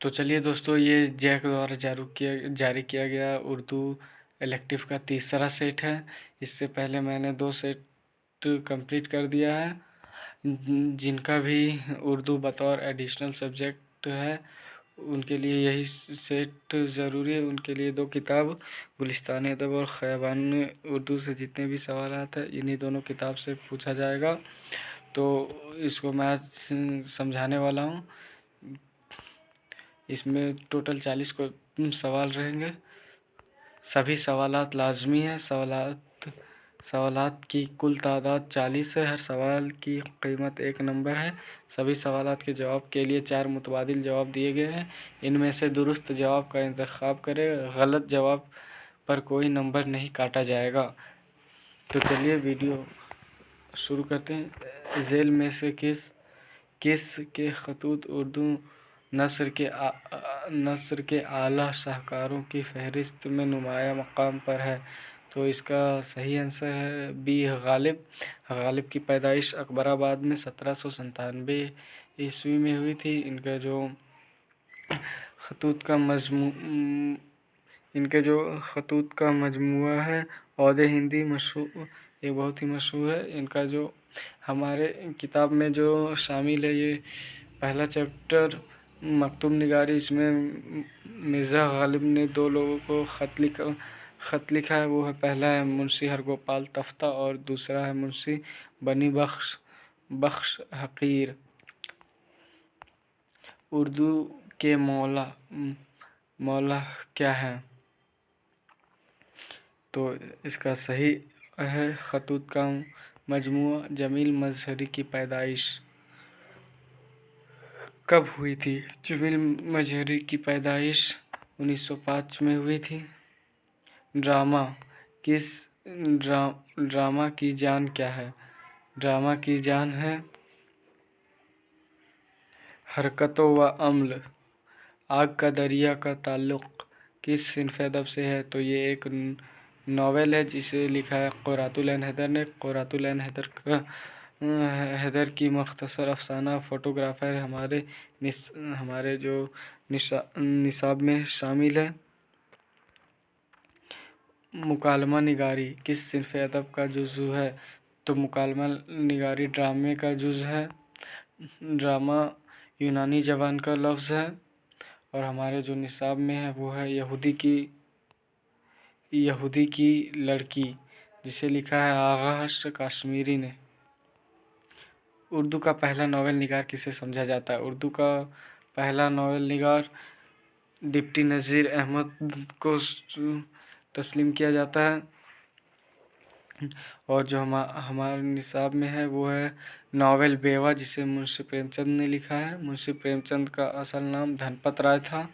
तो चलिए दोस्तों, ये जैक द्वारा जारी किया गया उर्दू इलेक्टिव का तीसरा सेट है। इससे पहले मैंने 2 सेट कंप्लीट कर दिया है। जिनका भी उर्दू बतौर एडिशनल सब्जेक्ट है उनके लिए यही सेट ज़रूरी है। उनके लिए 2 किताब गुलिस्तान अदब और ख़याबान उर्दू से जितने भी सवालात हैं इन्हीं दोनों किताब से पूछा जाएगा। तो इसको मैं आज समझाने वाला हूँ। इसमें टोटल 40 सवाल रहेंगे। सभी सवालात लाजमी है। सवालात की कुल तादाद 40 है। हर सवाल की कीमत 1 नंबर है। सभी सवालात के जवाब के लिए 4 मुतबादिल जवाब दिए गए हैं। इनमें से दुरुस्त जवाब का इंतखाब करें। गलत जवाब पर कोई नंबर नहीं काटा जाएगा। तो चलिए वीडियो शुरू करते हैं। झेल में से किस के खतूत उर्दू नस्र के आला शाहकारों की फहरिस्त में नुमाया मकाम पर है? तो इसका सही आंसर है बी, गालिब। गालिब की पैदाइश अकबराबाद में 1797 ईस्वी में हुई थी। इनका जो खतूत का मजमुआ है औदे हिंदी मशहूर, ये बहुत ही मशहूर है। इनका जो हमारे किताब में जो शामिल है, ये पहला चैप्टर मकतूम निगारी। इसमें मिर्ज़ा गालिब ने 2 लोगों को ख़त लिखा है। वो है, पहला है मुंशी हरगोपाल तफ्ता और दूसरा है मुंशी बनी बख्श हकीर। उर्दू के मौला क्या है? तो इसका सही है खतूत का मजमुआ। जमील मजहरी की पैदाइश कब हुई थी? जमील मजहरी की पैदाइश 1905 में हुई थी। ड्रामा की जान क्या है? ड्रामा की जान है हरकतों व अम्ल। आग का दरिया का ताल्लुक़ किस सिनफ़ अदब से है? तो ये एक नावल है जिसे लिखा है क़ुरातुल ऐन हैदर ने। क़ुरातुल ऐन हैदर की मुख्तसर अफ़साना फ़ोटोग्राफ़र हमारे जो निसाब में शामिल है। मुकालमा निगारी किस सिनफ़ अदब का जुज़्व है? तो मुकालमा निगारी ड्रामे का जुज़ है। ड्रामा यूनानी ज़बान का लफ्ज़ है और हमारे जो निसाब में है वो है यहूदी की लड़की, जिसे लिखा है आगा हश्र काश्मीरी ने। उर्दू का पहला नावल निगार किसे समझा जाता है? उर्दू का पहला नावल निगार डिप्टी नज़ीर अहमद को तस्लीम किया जाता है। और जो हमारे निसाब में है वो है नावल बेवा, जिसे मुंशी प्रेमचंद ने लिखा है। मुंशी प्रेमचंद का असल नाम धनपत राय था।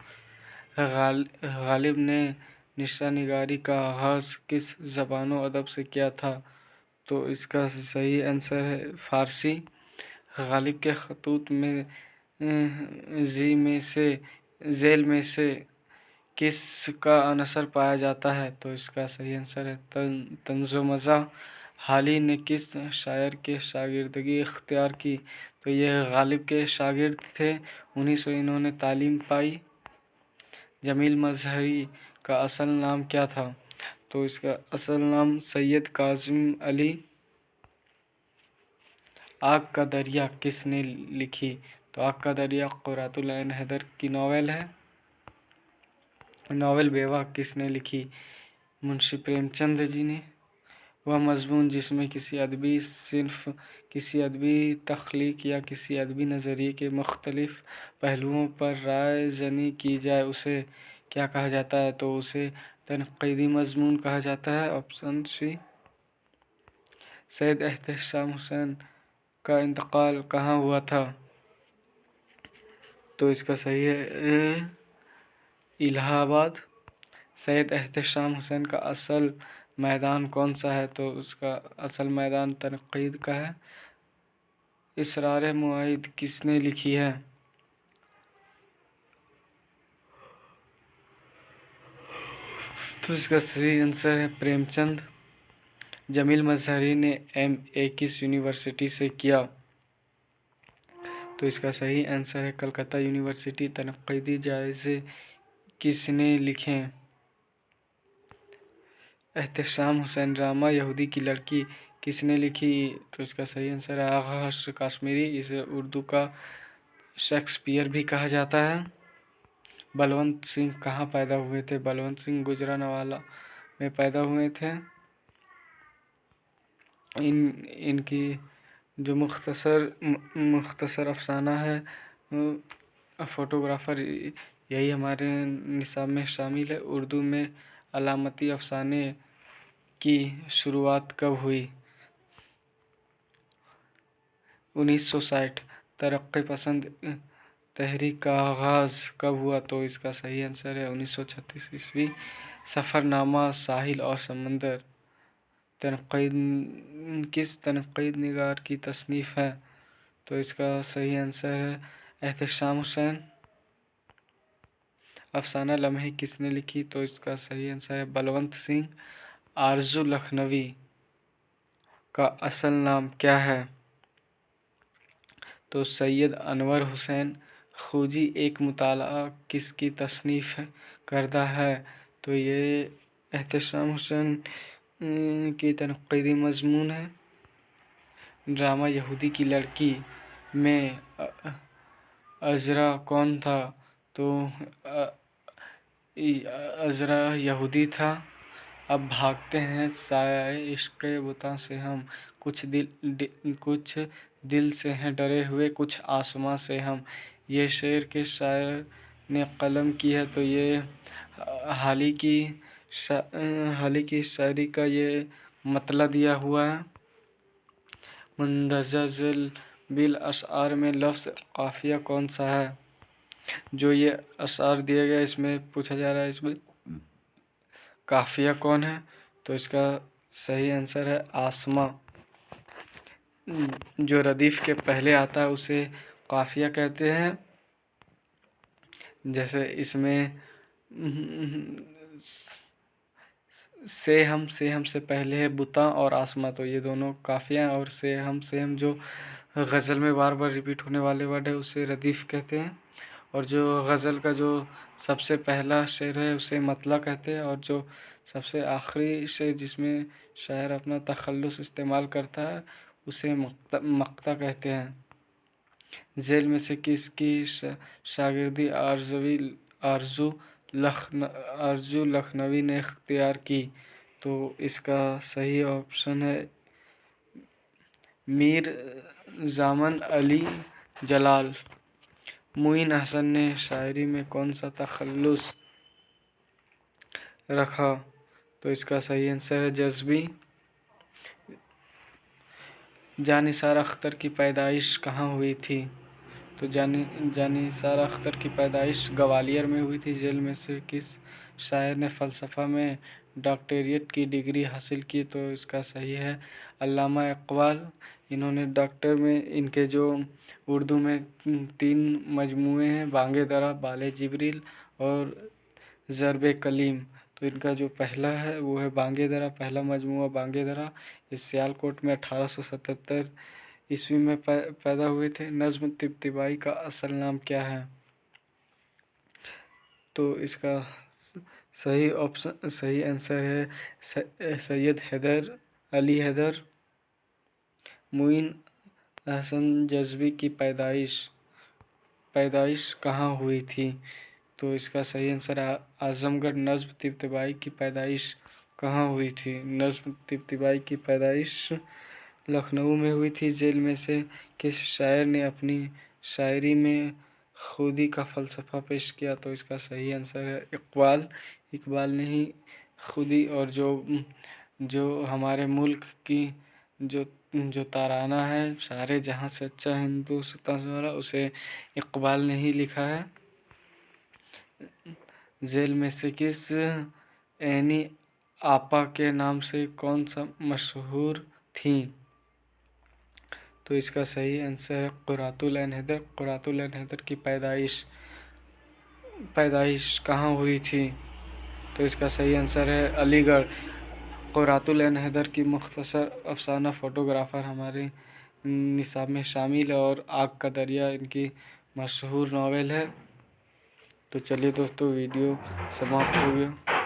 गालिब ने निशानिगारी का आगाज़ किस ज़बान व अदब से किया था? तो इसका सही आंसर है फ़ारसी। गालिब के खतूत में झेल में से किस का अनसर पाया जाता है? तो इसका सही आंसर है तंज़ो मज़ा। हाली ने किस शायर के शागिर्दगी इख्तियार की? तो ये गालिब के शागिर्द थे, उन्हीं से इन्होंने तालीम पाई। जमील मजहरी का असल नाम क्या था? तो इसका असल नाम सैयद काज़िम अली। आग का दरिया किसने लिखी? तो आग का दरिया क़ुरातुल ऐन हैदर की नावल है। नावल बेवा किसने लिखी? मुंशी प्रेमचंद जी ने। वह मज़मून जिसमें किसी अदबी सिन्फ़, किसी अदबी तख्लीक या किसी अदबी नज़रिए के मुख्तलिफ़ पहलुओं पर राय ज़नी की जाए उसे क्या कहा जाता है? तो उसे तनक़ीदी मज़मून कहा जाता है। Option C. सैयद एहतशाम हुसैन का इंतकाल कहाँ हुआ था? तो इसका सही है इलाहाबाद। सैयद एहतशाम हुसैन का असल मैदान कौन सा है? तो उसका असल मैदान तनक़ीद का है। इसरार मुआइद किसने लिखी है? तो इसका सही आंसर है प्रेमचंद। जमील मजहरी ने MA किस यूनिवर्सिटी से किया? तो इसका सही आंसर है कलकत्ता यूनिवर्सिटी। तनक़ीदी जायज़े किसने लिखे? एहतेशाम हुसैन। ड्रामा यहूदी की लड़की किसने लिखी? तो इसका सही आंसर है आगा हश्र काश्मीरी। इसे उर्दू का शेक्सपियर भी कहा जाता है। बलवंत सिंह कहाँ पैदा हुए थे? बलवंत सिंह गुजरांवाला में पैदा हुए थे। इनकी जो मुख्तसर अफसाना है फ़ोटोग्राफ़र, यही हमारे निसाब में शामिल है। उर्दू में अलामती अफसाने की शुरुआत कब हुई? 1960। तरक्की पसंद तहरीक का आगाज़ कब हुआ? तो इसका सही आंसर है 1936 ईस्वी। सफ़रनामा साहिल और समंदर किस तनक़ीद निगार की तसनीफ़ है? तो इसका सही आंसर है एहतेशाम हुसैन। अफसाना लम्हे किसने लिखी? तो इसका सही आंसर है बलवंत सिंह। आरज़ू लखनवी का असल नाम क्या है? तो सैयद अनवर हुसैन। खूजी एक मुताला किसकी तसनीफ़ करदा है? तो ये एहतेशाम हुसैन की तनक़ीदी मज़मून है। ड्रामा यहूदी की लड़की में अज़रा कौन था? तो अज़रा यहूदी था। अब भागते हैं साए इश्क़े बुता से हम, कुछ दिल से हैं डरे हुए, कुछ आसमां से हम। ये शेर के शायर ने कलम की है? तो ये हाल ही की शायरी का ये मतला दिया हुआ है। मंदरजा झेल बिल अशआर में लफ्ज़ काफ़िया कौन सा है? जो ये अशआर दिया गया इसमें पूछा जा रहा है इसमें काफ़िया कौन है? तो इसका सही आंसर है आसमां। जो रदीफ़ के पहले आता है उसे काफ़िया कहते हैं। जैसे इसमें से हम से पहले है बुता और आसमां, तो ये दोनों काफ़िया। और से हम जो गज़ल में बार बार रिपीट होने वाले वर्ड है उसे रदीफ़ कहते हैं। और जो गज़ल का जो सबसे पहला शेर है उसे मतला कहते हैं। और जो सबसे आखिरी शेर जिसमें शायर अपना तखल्लुस इस्तेमाल करता है उसे मक्ता कहते हैं। झेल में से किसकी शागिर्दी आरज़ू लखनवी ने इख्तियार की? तो इसका सही ऑप्शन है मीर ज़ामन अली जलाल। मुइन हसन ने शायरी में कौन सा तखल्लुस रखा? तो इसका सही आंसर है जज़्बी। जानिसार अख्तर की पैदाइश कहाँ हुई थी? तो जानिसार अख्तर की पैदाइश ग्वालियर में हुई थी। जेल में से किस शायर ने फ़लसफ़ा में डॉक्टरेट की डिग्री हासिल की? तो इसका सही है अल्लामा इक़बाल। इन्होंने डॉक्टर में इनके जो उर्दू में 3 मजमूए हैं, बांगे दरा, बाले जिब्रील और ज़रबे कलीम। तो इनका जो पहला है वो है बांगे दरा, पहला मजमूआ बांगे दरा। इस सियालकोट में 1877 ईस्वी में पैदा हुए थे। नज़्म तिब्तिबाई का असल नाम क्या है? तो इसका सही आंसर है सैयद हैदर अली हैदर। मुइन हसन जज़्बी की पैदाइश कहाँ हुई थी? तो इसका सही आंसर आज़मगढ़। नज़्म तिब्तिबाई की पैदाइश कहाँ हुई थी? नज़्म तिब्तिबाई की पैदाइश लखनऊ में हुई थी। जेल में से किस शायर ने अपनी शायरी में खुदी का फ़लसफ़ा पेश किया? तो इसका सही आंसर है इक़बाल ने ही खुदी। और जो हमारे मुल्क की जो ताराना है, सारे जहाँ से अच्छा हिंदुस्तान वाला, उसे इक़बाल ने ही लिखा है। जेल में से किस एनी आपा के नाम से कौन सा मशहूर थी? तो इसका सही आंसर है क़ुर्रतुल ऐन हैदर। क़ुर्रतुल ऐन हैदर की पैदाइश कहाँ हुई थी? तो इसका सही आंसर है अलीगढ़। क़ुर्रतुल ऐन हैदर की मुख्तसर अफसाना फ़ोटोग्राफ़र हमारे निसाब में शामिल है और आग का दरिया इनकी मशहूर नावल है। तो चलिए दोस्तों, वीडियो समाप्त हो गया।